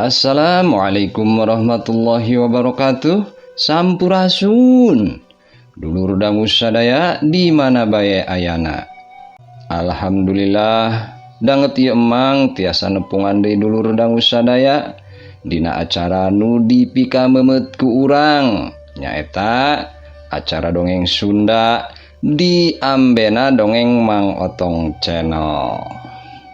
Assalamualaikum warahmatullahi wabarakatuh. Sampurasun dulur dangu sadaya di mana bae ayana. Alhamdulillah danget ieu emang tiasa nepungan deui dulur dangu sadaya dina acara nu dipika memet ku urang nyaeta acara dongeng Sunda di ambena dongeng Mang Otong Channel.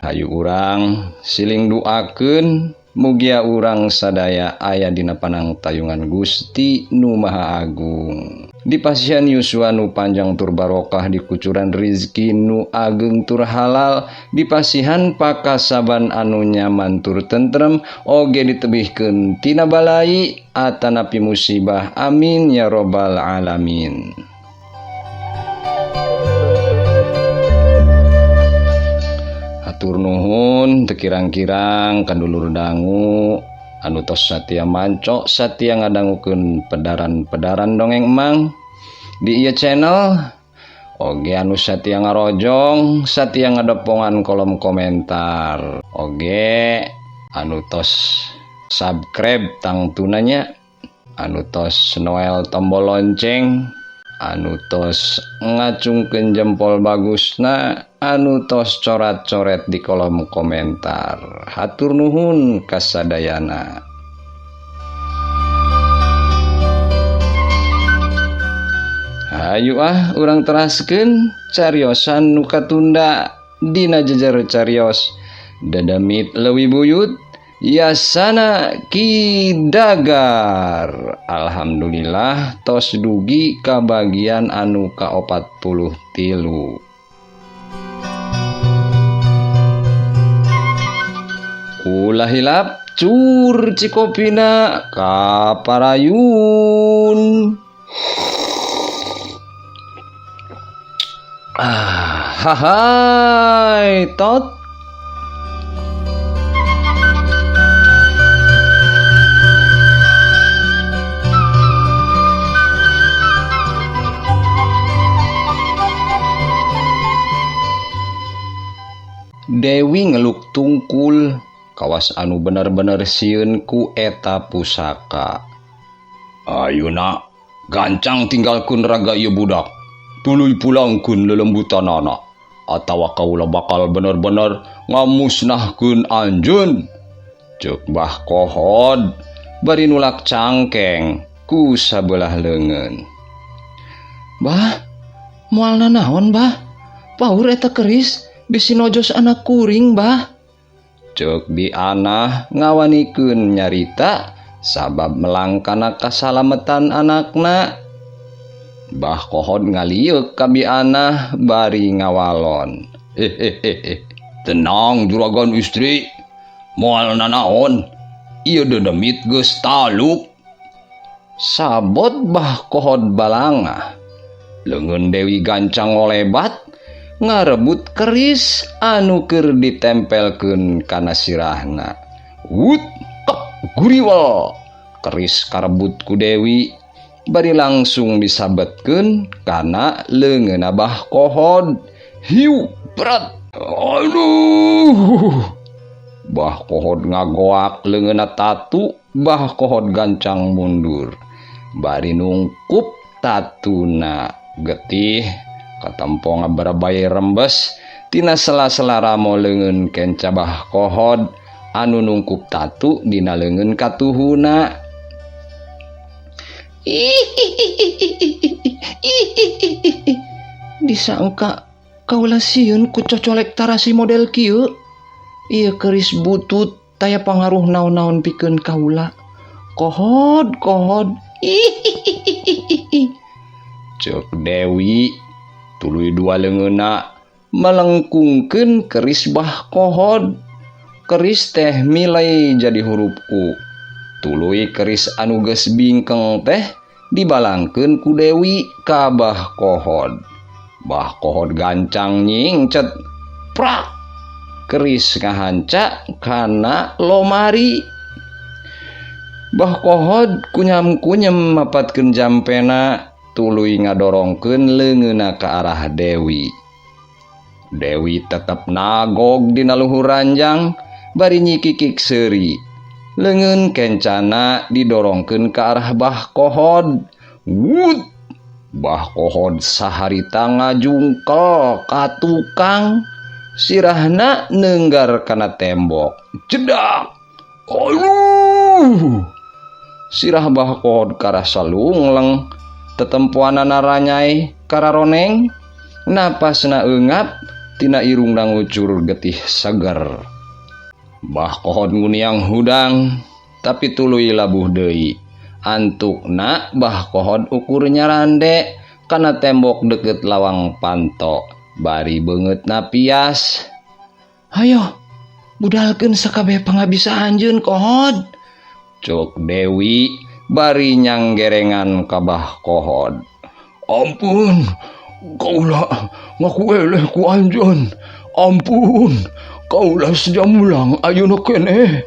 Hayu urang siling duakeun mugia urang sadaya aya dina panang tayungan Gusti Nu Maha Agung. Dipasihan yuswa nu panjang tur barokah, dikucuran rizki nu ageng tur halal, dipasihan pakasaban anu nyaman tur tentrem, oge ditebihkeun tina balai atanapi musibah. Amin ya robbal alamin. Hatur nuhun teu kirang-kirang kadulur dangu anu tos satia manco satia ngadangukeun pedaran-pedaran dongeng emang di ieu channel, oge anu satia ngarojong satia ngadepongan kolom komentar, oge anu tos subscribe tang tunanya, anu tos noel tombol lonceng, anu tos ngacungkeun jempol bagusna, anu tos coret-coret di kolom komentar. Hatur nuhun kasadayana. Hayu urang teraskeun cariosan nu katunda dina jejer carios Dadamit leuwih buyut Yasana Ki Dagar. Alhamdulillah tos dugi ka bagian anu ka-43. Ulah hilap cur cikopina kaparayun. Hai tot. Dewi ngeluk tungkul kawas anu bener-bener sieun ku eta pusaka. Ayeuna gancang tinggalkeun raga ieu budak, tuluy pulangkeun lelembutanana atawa kaula bakal bener-bener ngamusnahkeun anjeun, ceuk Mbah Kohod bari nulak cangkeng ku sabelah leungeun. Bah, moalna naon bah? Paur eta keris bisi nojos anak kuring bah. Ceuk Bi Anah ngawanikeun nyarita sabab melangkana kasalametan anakna. Mbah Kohod ngalieuk ka Bi Anah bari ngawalon. Tenang juragan istri, moalna naon? Ieu Dadamit geus taluk. Sabot Mbah Kohod balangah. Leungeun Dewi gancang ngolebat ngarebut keris anu keur ditempelkeun kana sirahna. Wut tek guriwel. Keris karebut ku Dewi bari langsung disabetkeun kana leungeunna Mbah Kohod. Hiu berat. Aduh. Mbah Kohod ngagoak leungeunna tatu, Mbah Kohod gancang mundur. Bari nungkup tatuna getih katempo ngabarabaye rembes tina sela-sela ramo leungeun kenca Mbah Kohod anu nungkup tatu dina leungeun katuhuna. Disangka kaula sieun ku cocolek tarasi model kieu. Ieu keris butut taya pangaruh naon-naon pikeun kaula. Kohod. Ceuk Dewi tuluy dua leungeunna melengkungkeun keris Mbah Kohod. Keris teh milai jadi huruf U. Tuluy keris anu geus bingkeng teh dibalangkeun ku Dewi ka Mbah Kohod. Mbah Kohod gancang nyingcet. Prak. Keris ngahanca kana lomari. Mbah Kohod kunyam-kunyem mapatkeun jampena tuluy ngadorongkeun leungeunna ka arah Dewi. Dewi tetep nagog dina luhur ranjang bari nyikikik seuri. Leungeun kencana didorongkeun ke arah Bah Kohod. Wut! Bah Kohod saharita ngajungkel ka tukang. Sirahna neunggar kana tembok. Jedak! Aduh! Sirah Bah Kohod karasa lungleng. Tetempuanana ranyai kararoneng. Napasna eungap tina irungna ngucur getih seger. Bah Kohod nguniang hudang, tapi tuluy labuh deui. Antukna Bah Kohod ukurnya rande kana tembok deket lawang panto. Bari beungeutna pias. Hayo, budalkeun sakabeh pangabisa anjeun Kohod. Cuk Dewi bari nyanggerengan ka Bah Kohod. Ampun, kaulah ngaku eleh ku anjeun. Ampun, kaulah sejamulang ayeuna keneh.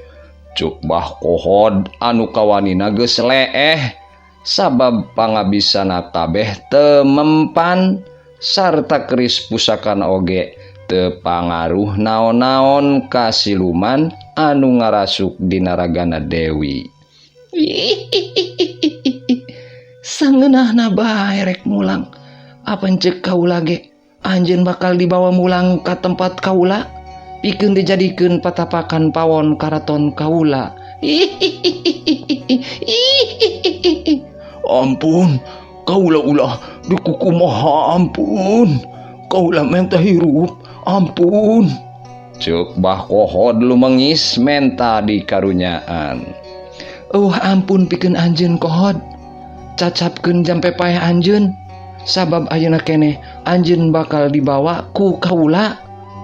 Cuk Bah Kohod anu kawanina geus leeh sabab pangabisana kabeh teu mempan sarta keris pusakana oge teu pangaruh naon-naon ka siluman anu ngarasuk dina ragana Dewi. Sangeunahna bae rek mulang. Apan ceuk kaula ge anjeun bakal dibawa mulang ka tempat kaula pikeun dijadikeun patapakan pawon karaton kaula. Ampun, kaula ulah dikukumaha. Ampun, kaula menta hirup. Ampun. Cuk Bah Kohod lumengis menta dikarunyaan. Ampun pikeun anjeun Kohod. Cacapkeun jampe paeh anjeun. Sabab ayeuna keneh anjeun bakal dibawa ku kaula.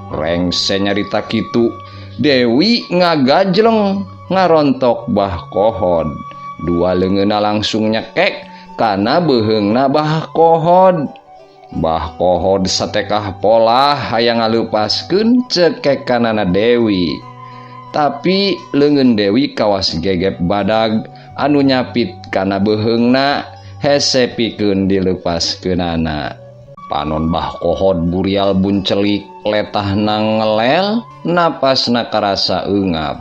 Rengse nyarita kitu, Dewi ngagajleng ngarontok Bah Kohod. Dua leungeunna langsung nyekek kana beuheungna Bah Kohod. Bah Kohod satekah pola hayang ngaleupaskeun cekekanana Dewi. Tapi leungeun Dewi kawas gegep badag anu nyapit kana beuheungna hese pikeun dileupaskeunana. Panon Bah Kohod burial buncelik letahna ngelel, napasna karasa eungap.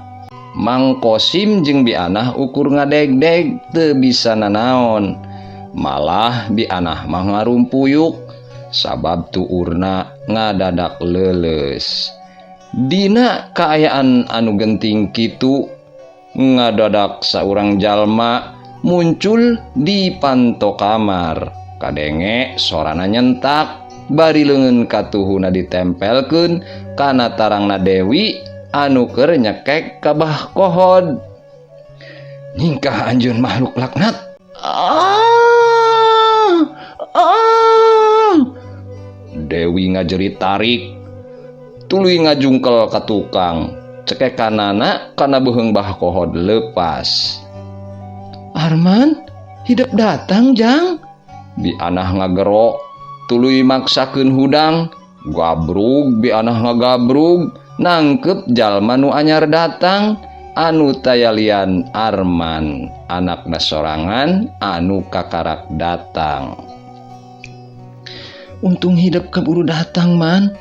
Mang Kosim jeung Bianah ukur ngadegdeg teu bisa nanaon. Malah Bianah mah ngarumpuyuk sabab tuurna ngadadak leuleus. Dina kaayaan anu genting kitu, ngadadak saurang jalma muncul di panto kamar. Kadenge sorana nyentak, bari leungeun katuhuna ditempelkeun kana tarangna Dewi anu keur nyekek ka Bah Kohod. Nyingkah anjeun makhluk laknat. Dewi ngajerit tarik, tuluy ngajungkel ka tukang. Cekekanana kana beuheung Bah Kohod leupas. Arman, hidup datang jang. Bianah ngagero, tuluy maksakeun hudang. Gabrug Bianah ngagabrug nangkep jalma nu anyar datang anu tayalian Arman, anakna sorangan anu kakarak datang. Untung hidup keburu datang man.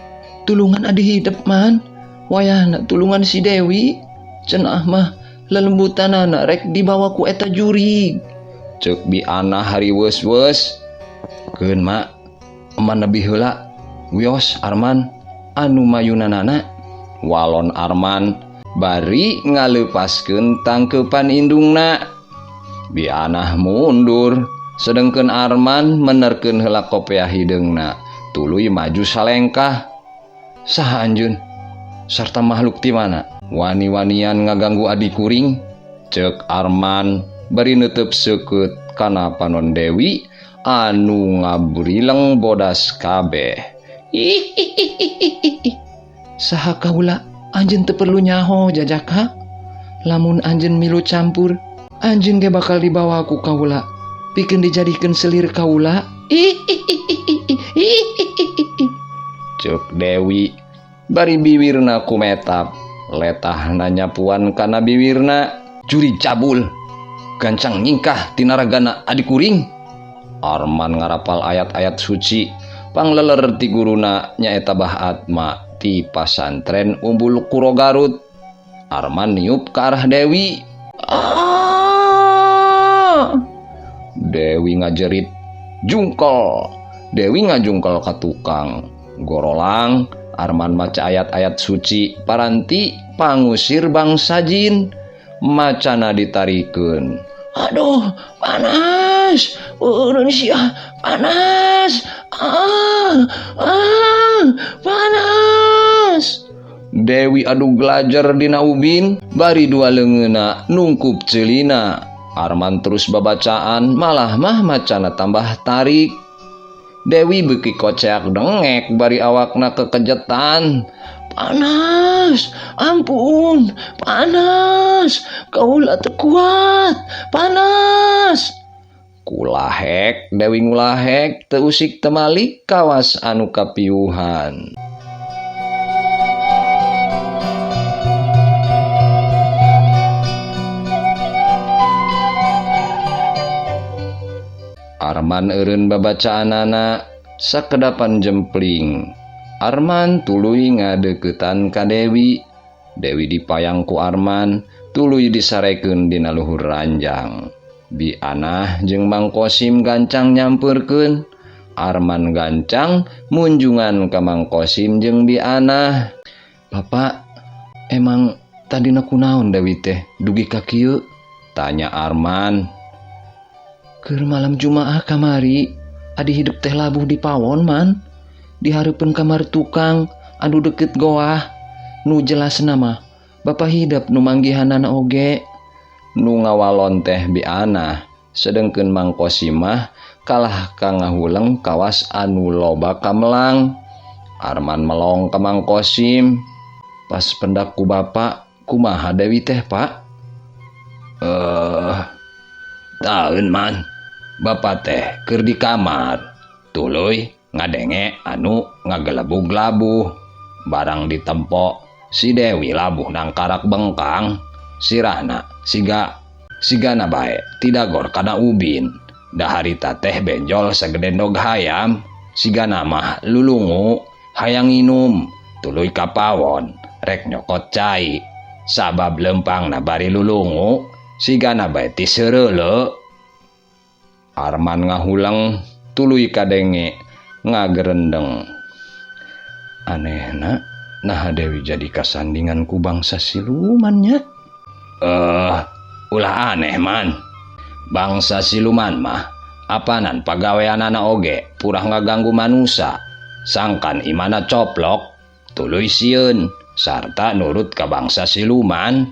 Tulungan adi hidup man. Wayahna tulungan si Dewi. Cenah mah lelembutanana rek dibawa ku eta jurig. Ceuk Bianah hariweus-weus. Keun mak, eman lebih heula wios Arman anu mayunanana. Walon Arman bari ngaleupaskeun tangkeupan indungna. Bianah mundur, sedengkeun Arman menerkeun heula kopeah hideungna, tuluy maju salengkah. Saha anjeun? Sarta makhluk ti mana? Wani-wanian ngaganggu adi kuring? Ceuk Arman bari neuteub seukeut kana panon Dewi anu ngaburileng bodas kabeh. Saha kaula? Anjeun teu perlu nyaho jajaka. Lamun anjeun milu campur, anjeun ge bakal dibawa ku kaula pikeun dijadikeun selir kaula. Ceuk Dewi bari biwirna kumetap, letahna nyapuan kana biwirna. Juri cabul, gancang nyingkah tina ragana adi kuring. Arman ngarapal ayat-ayat suci pangleler ti guruna nyaeta Bah Atma ti pasantren Umbul Kuro Garut. Arman niup ke arah Dewi. Ah! Dewi ngajerit, jungkel. Dewi ngajungkel ka tukang. Gorolang, Arman maca ayat-ayat suci paranti pangusir bangsa jin. Macana ditarikeun. Aduh, panas. Urun sia, panas. Panas. Dewi adu gelajar dina ubin, bari dua leungeuna nungkup ceulina. Arman terus babacaan, malah mah macana tambah tarik. Dewi beuki koceak dengek bari awakna kekejetan. Panas, ampun, panas. Kaula teu kuat, panas. Kulahek, Dewi ngulahek, teu usik temalik kawas anu kapiuhan. Arman eureun babacaanana sakedapan jempling. Arman tuluy ngadeuketan ka Dewi. Dewi dipayang ku Arman, tuluy disarekeun dina luhur ranjang. Bi Anah jeung Mang Kosim gancang nyampeurkeun. Arman gancang munjungan ka Mang Kosim jeung Bi Anah. "Bapak, emang tadina kunaon Dewi teh dugi ka kieu?" tanya Arman. "Keur malam Jumaah kamari, adi hidup teh labuh di pawon man. Di hareupeun kamar tukang anu deukeut goah. Nu jelasna mah Bapak hidup nu manggihanana oge." Nu ngawalon teh Bi Anah, sedengkeun Mang Kosim mah kalah ka ngahuleng kawas anu loba kamelang. Arman melong ka Mang Kosim. "Pas pendak ku Bapak, kumaha Dewi teh, Pak?" Taeun man, Bapak teh keur di kamar, tuluy ngadenge anu ngagelebug-labuh. Barang ditempo si Dewi labuh nang karak bengkang. Sirahna sigana bae tidagor kana ubin. Daharita teh benjol sagede ndog hayam. Sigana mah lulungu hayang nginum, tuluy ka pawon rek nyokot cai. Sabab lempangna bari lulungu, sigana bae ti seureuleu. Arman ngahuleng tuluy kadenge ngagerendeng. Anehna, nah Dewi jadi kasandingan ku bangsa siluman nya. Ulah aneh man. Bangsa siluman mah apanan pagaweanana oge purah ngaganggu manusia. Sangkan imana coplok, tuluy sieun sarta nurut ka bangsa siluman.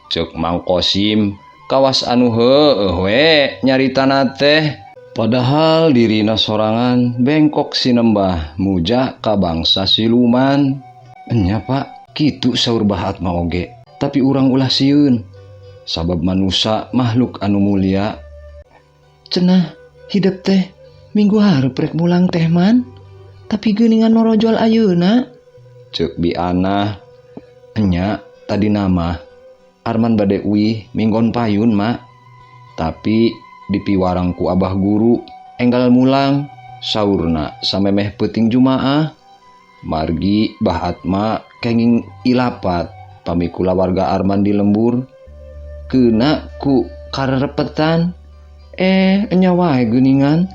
Ceuk Mang Kosim, kawas anu heueuh we nyaritana teh. Padahal dirina sorangan bengkok sinembah muja ka bangsa siluman. Enya Pak, kitu saur bahat mah oge. Tapi urang ulah sieun, sabab manusia makhluk anu mulia. Cenah hidup teh minggu hareup rek mulang teh man, tapi geuningan norojol ayeuna. Ceuk Bi Anah. Enya tadi nama Arman bade uih minggon payun mak, tapi dipiwarang ku abah guru enggal mulang. Saurna samemeh peuting Jumaah. Margi bahat mak kenging ilapat pamikula warga Arman di lembur. Keuna ku karerepetan. Enya wae geuningan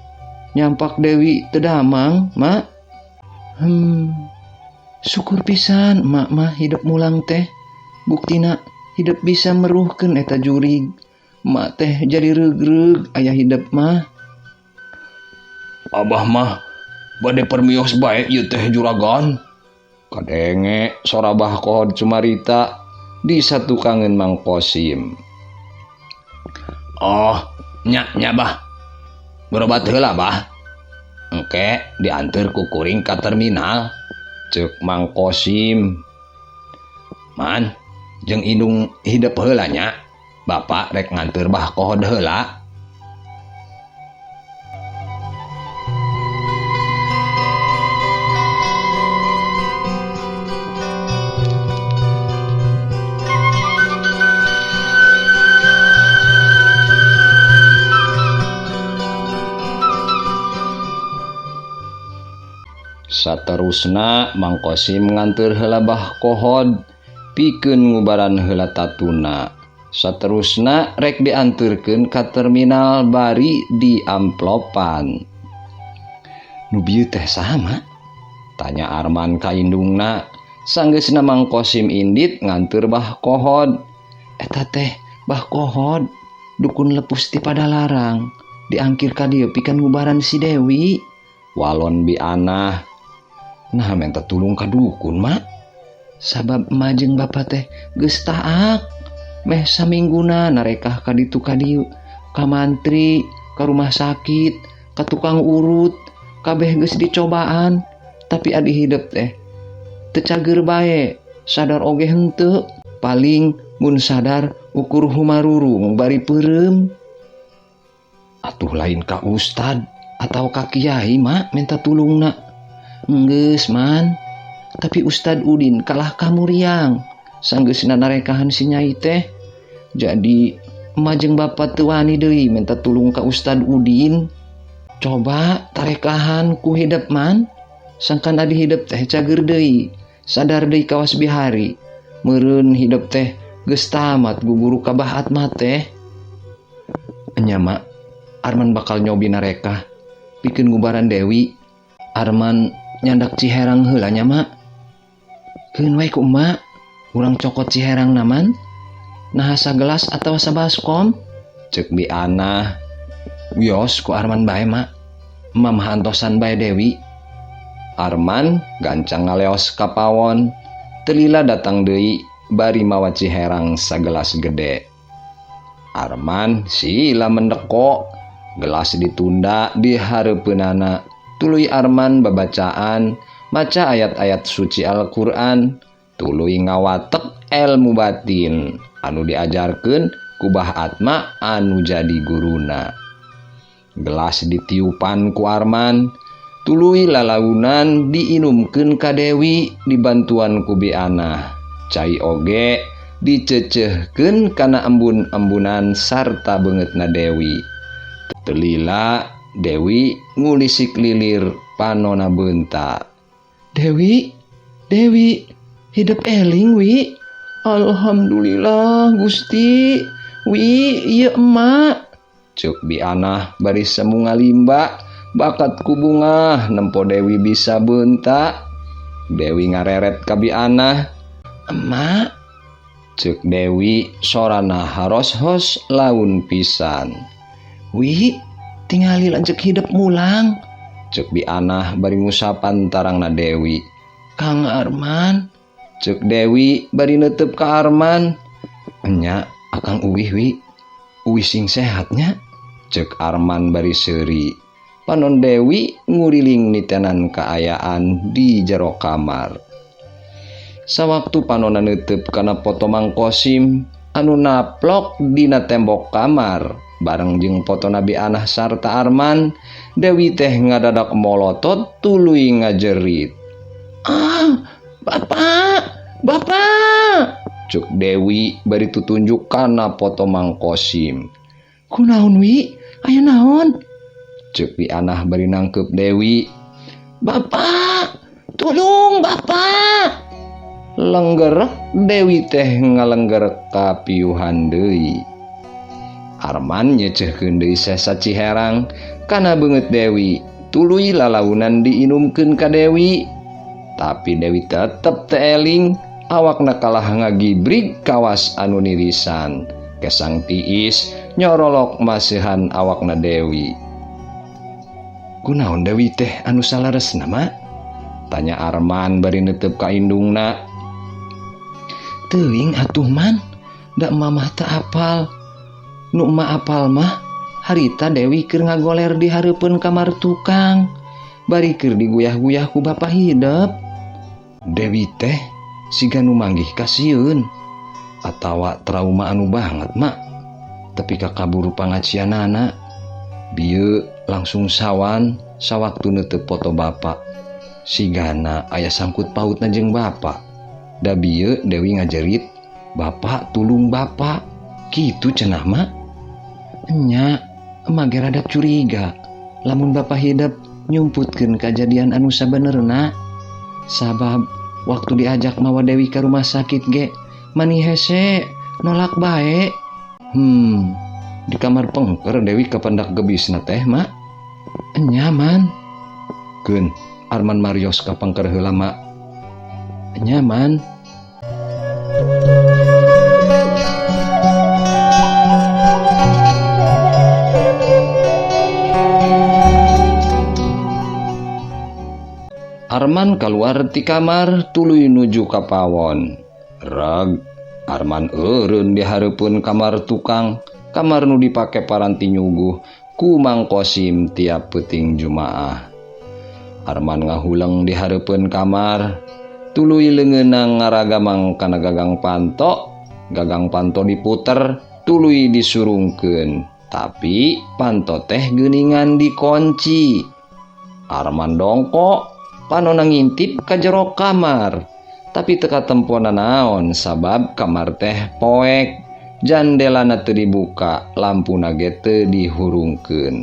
nyampak Dewi teu damang mak. Syukur pisan emak mah hidup mulang teh. Buktina hidup bisa meruhkeun eta jurig. Emak teh jadi reug-reug aya hidup mah. Abah mah bade permios bae ieu teh juragan. Kadenge sorabah kohod cumarita disatukangeun Mang Kosim. Nya bah. Berobat heula bah. Engke dianteur ku kuring ka terminal. Ceuk Mang Kosim. Man, jeung indung hidup heula nya. Bapak rek nganteur bah kohod heula. Saterusna Mang Kosim nganteur heula bah kohod pikeun ngubaran heula tatuna. Saterusna rek dianturkeun ka terminal bari di amplopan. Nu bieu teh saha, Mak? Tanya Arman ka indungna sanggeusna Mang Kosim indit ngantur Bah Kohod. Eta teh Bah Kohod, dukun lepus ti Padalarang, diangkir ka dieu pikeun ngubaran si Dewi. Walon Bi Anah. Nah minta tulung ka dukun, Mak. Sabab emak jeung bapa teh geus taak. Meh samingguna narekah ka ditu ka dieu, ka mantri, ka rumah sakit, ka tukang urut, kabeh geus dicobaan, tapi adi hidup teh teu cager bae, sadar oge henteu, paling mun sadar ukur humarurung bari peureum. Atuh lain ka ustad atau ka kiai, Mak, minta tulungna. Enggeus, Man. Tapi Ustad Udin kalah kamu riang. Sanggeusna narekahan si Nyai teh. Jadi emak jeung bapa teu wani deui minta tulung ka Ustad Udin. Coba tarekahan ku hidup, Man. Sangkan adi hidup teh cager deui, sadar deui kawas bihari. Meureun hidup teh geus tamat guguru ka Bah Atma teh. Enya, Mak, Arman bakal nyobi narekah pikeun ngubaran Dewi. Arman nyandak Ciherang heula nya, Mak. Keun wae ku emak, urang cokot Ciherang naman. Nah sagelas atawa sabaskom? Ceuk Bi Anah. Wios ku Arman bae, Mak. Emak mah antosan bae Dewi. Arman gancang ngaleos ka pawon. Telila datang deui bari mawa Ciherang sagelas gede. Arman sila mendeko. Gelas ditunda di hareupeunana. Tuluy Arman babacaan, maca ayat-ayat suci Al-Qur'an, tuluy ngawatek ilmu batin anu diajarkeun ku Bah Atma anu jadi guruna. Gelas ditiupan ku Arman, tuluy lalaunan diinumkeun ka Dewi dibantuan ku Bi Anah. Cai oge dicecehkeun kana embun-embunan sarta beungeutna Dewi. Telila Dewi ngulisik lilir panona beunta. Dewi, hidup eling, Wi. Alhamdulillah Gusti. Wi, ieu emak. Ceuk Bi Anah bari semu ngalimba bakat ku bunga nempo Dewi bisa beunta. Dewi ngareret ka Bi Anah. Emak, ceuk Dewi sorana haros-hos laun pisan. Wi, tingali lanjut hidup mulang. Ceuk Bi Anah bari ngusapan tarangna Dewi. Kang Arman. Ceuk Dewi bari neuteup ka Arman. Enya akang uwih, Wi. Uwih sing sehatnya. Ceuk Arman bari seuri. Panon Dewi nguriling nitenan kaayaan di jero kamar. Sawaktu panonna neuteup kana foto Mang Kosim anu naplok dina tembok kamar bareng jeung foto Nabi Anah sarta Arman, Dewi teh ngadadak molotot tuluy ngajerit. Ah, Bapak! Cuk Dewi bari tutunjuk kana foto Mang Kosim. Kunaon, Wi? Aya naon? Cuk Bi Anah bari nangkep Dewi. Bapak! Tulung, Bapak! Lenggerek Dewi teh ngalenggerek ka piuhan deui. Arman nyecehkeun deui sesa Ciherang kana beungeut Dewi, tuluy lalaunan diinumkeun ka Dewi. Tapi Dewi tetep teu eling, awakna kalah ngagibrig kawas anu nirisan. Kesang tiis nyorolok maseuhan awakna Dewi. Kunaon Dewi teh anu salaresna, Mak? Tanya Arman bari neuteup ka indungna. Teuing atuh, Man, da mamah teu apal. Nu emak apal mah harita Dewi keur ngagoler di hareupeun kamar tukang, bari keur diguyah-guyah ku bapa hidup. Dewi teh siga nu manggih ka sieun atawa trauma anu banget, Mak. Tapi kakaburu pangacianana. Bieu langsung sawan sawaktu neuteup foto bapa. Sigana aya sangkut pautna jeung bapa. Da bieu Dewi ngajerit, "Bapak, tulung Bapak." Kitu cenah, Mak. Enya, emak ge rada curiga lamun bapa hidup nyumputkeun kajadian anu sabenerna. Sabab waktu diajak mawa Dewi ke rumah sakit ge mani hese nolak bae. Di kamar pengker Dewi kapendak gebisna teh mak. Nyaman. Keun Arman Marios ka pengker heula mak. Nyaman. Arman keluar ti kamar tuluy nuju ka pawon. Reg Arman eureun di hareupeun kamar tukang, kamar nu dipake paranti nyuguh ku Mang Kosim tiap peuting Jumaah. Arman ngahuleng di hareupeun kamar, tuluy leungeunang ngaragamang kana gagang panto. Gagang panto diputer, tuluy disurungkeun, tapi panto teh geuningan dikunci. Arman dongkok panonna ngintip ka jero kamar, tapi teka tempona naon sabab kamar teh poek, jandelana teu dibuka, lampuna ge teu dihurungkeun.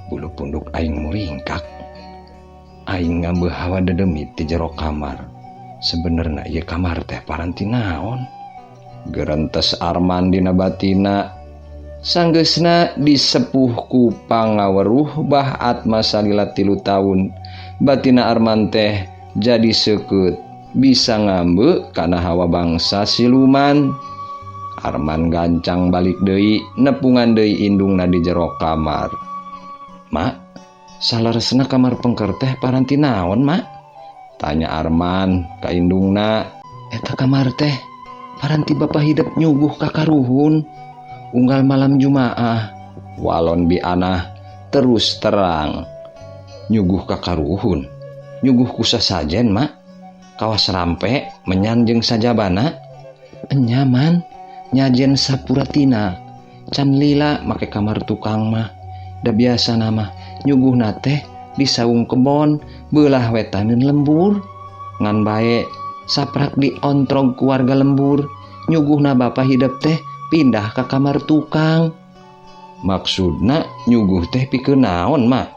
Bulu punduk aing muringkak. Aing ngambeuh hawa dedemit di jero kamar. Sebenerna ieu kamar teh paranti naon? Gerentes Arman dina batina. Sanggeusna disepuh ku pangaweruh bahat masalila 3 taun. Batina Arman teh jadi seukeut bisa ngambeu kana hawa bangsa siluman. Arman gancang balik deui, nepungan deui indungna di jero kamar. Mak, salaresna kamar pengker teh paranti naon, Mak? Tanya Arman ka indungna. Eta kamar teh paranti bapa hidup nyuguh ka karuhun unggal malam Jumaah. Walon bi anah terus terang. Nyuguh ka karuhun, nyuguh ku sasajen mak, kawas rampe menyan jeung sajabana. Nyaman, nyajen sapuratina, can lila make kamar tukang mah. Da biasa nama nyuguh nate di saung kebon beulah wetaneun lembur. Ngan bae saprak di ontrog keluarga lembur, nyuguhna bapa hidup teh pindah ka kamar tukang. Maksudna nyuguh teh pikeun naon mak?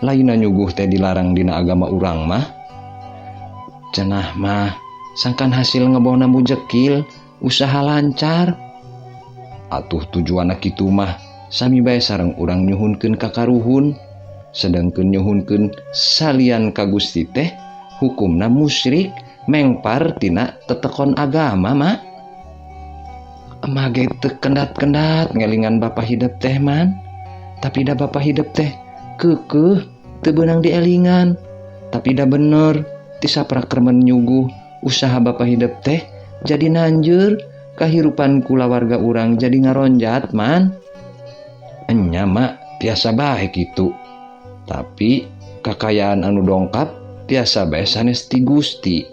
Laina nyuguh teh dilarang dina agama urang mah. Cenah mah sangkan hasil ngebona mujekil, usaha lancar. Atuh tujuanna kitu mah sami bae sareng urang nyuhunkeun ka karuhun, sedengkeun nyuhunkeun salian ka Gusti teh hukumna musyrik, mengpar tina tetekon agama mak. Emah ge teu kendat-kendat ngelingan bapa hidup teh man, tapi da bapa hidup teh keukeuh teu beunang dielingan. Tapi da bener ti saprak remen nyuguh usaha bapa hidup teh jadi nanjeur, kahirupan kulawarga urang jadi ngaronjat man. Enya mak tiasa bae kitu, tapi kakayaan anu dongkap tiasa bae sanes ti Gusti.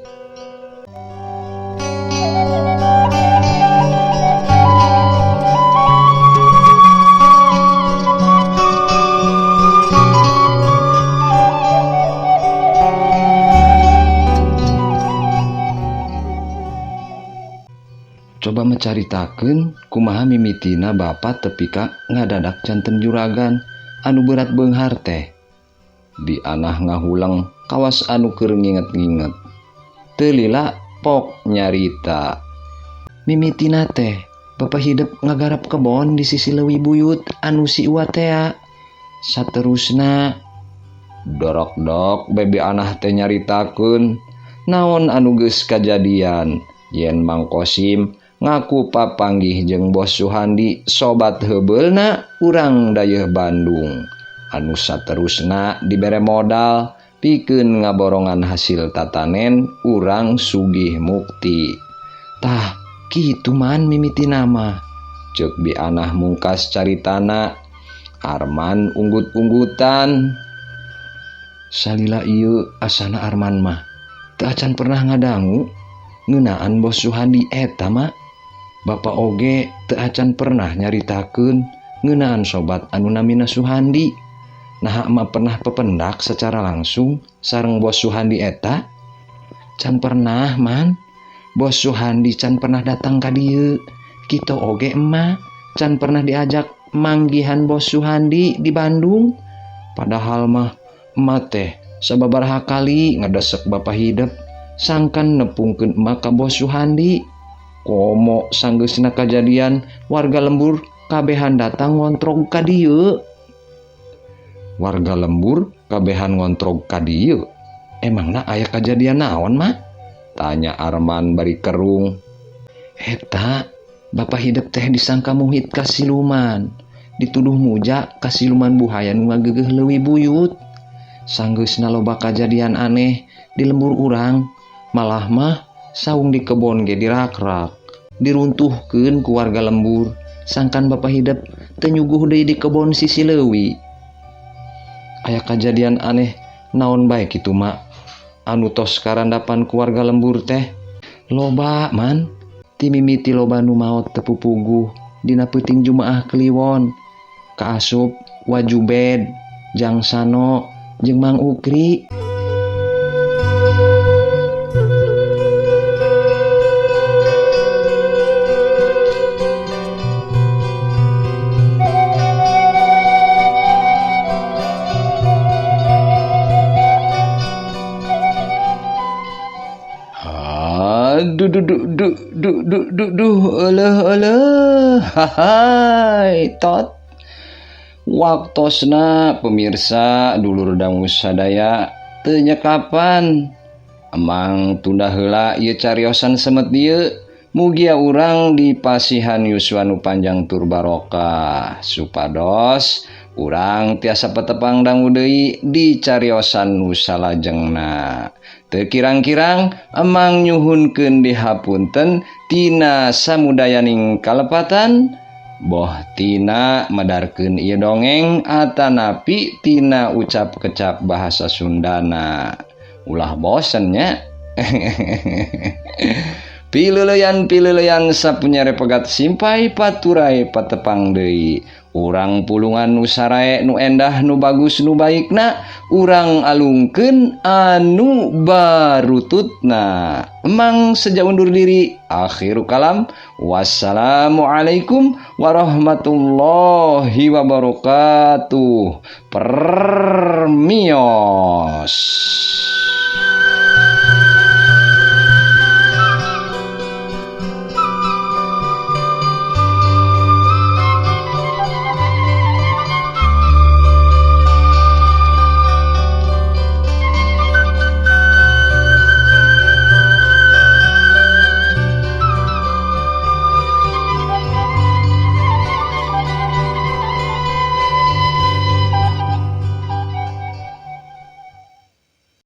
Coba mencaritakeun kumaha mimitina bapa tepi ka ngadadak janten juragan anu berat beunghar teh. Bi anah ngahulang kawas anu keur nginget-nginget. Teu lila pok nyarita. Mimitina teh bapa hidup ngagarap kebon di sisi leuwih buyut anu si Uwatea. Saterusna dorok-dok bebe anah teh nyaritakeun naon anu geus kajadian yen Mang Kosim ngaku papanggih jeung Bos Suhandi sobat heubeulna urang dayeuh Bandung. Anu saterusna dibere modal pikeun ngaborongan hasil tatanen urang sugih mukti. Tah kitu man mimitina mah, ceuk bi anah mungkas caritana. Arman unggut-unggutan. Salila ieu asana Arman mah teu acan pernah ngadangu ngeunaan Bos Suhandi eta mah. Bapa oge teu acan pernah nyaritakeun ngeunaan sobat anu namina Suhandi. Nah mah pernah pependak secara langsung sareng Bos Suhandi eta? Can pernah man. Bos Suhandi can pernah datang ka dieu. Kitu oge emah can pernah diajak manggihan Bos Suhandi di Bandung. Padahal mah emah teh sababaraha kali ngadesek bapa hidup sangkan nepungkeun emak ka Bos Suhandi. Komo sanggeusna kajadian warga lembur kabehan datang ngontrog ka dieu. Warga lembur kabehan ngontrog ka dieu. Emangna aya kajadian naon mah? Tanya Arman bari kerung. Eta, Bapak hidup teh disangka muhit ka siluman. Dituduh muja ka siluman buhaya nu ngageugeuh leuwih buyut. Sanggeusna loba kajadian aneh di lembur urang, malah mah saung di kebon ge dirakrak, diruntuhkeun ku warga lembur. Sangkan Bapak hidup teu nyuguh deui di kebon sisi leuwi. Aya kajadian aneh naon bae kitu mak? Anu tos karandapan ku warga lembur teh loba man. Ti mimiti loba nu maot teu puguh dina peuting Jumaah Kliwon. Kaasup Wajubed, Jang Sano, jeung Mang Ukri. Hai tot. Waktosna pemirsa dulur dangu sadaya teu nyekapan. Emang tunda heula ieu cariosan semet dieu. Mugia urang dipasihan yuswa nu panjang tur barokah supados urang tiasa petepang dangu deui di cariosan nu salajengna. Teu kirang-kirang emang nyuhunkeun dihapunten tina samudayaning kalepatan. Boh tina medarkeun ieu dongeng atanapi tina ucap-kecap bahasa Sundana. Ulah bosen nya. Pileuleyan sapunyere pegat simpai paturai patepang deui. Urang pulungan nu sarae nu endah nu bagus nu baikna urang alungkeun anu barututna. Emang seja undur diri. Akhiru kalam. Wassalamualaikum warahmatullahi wabarakatuh. Permios.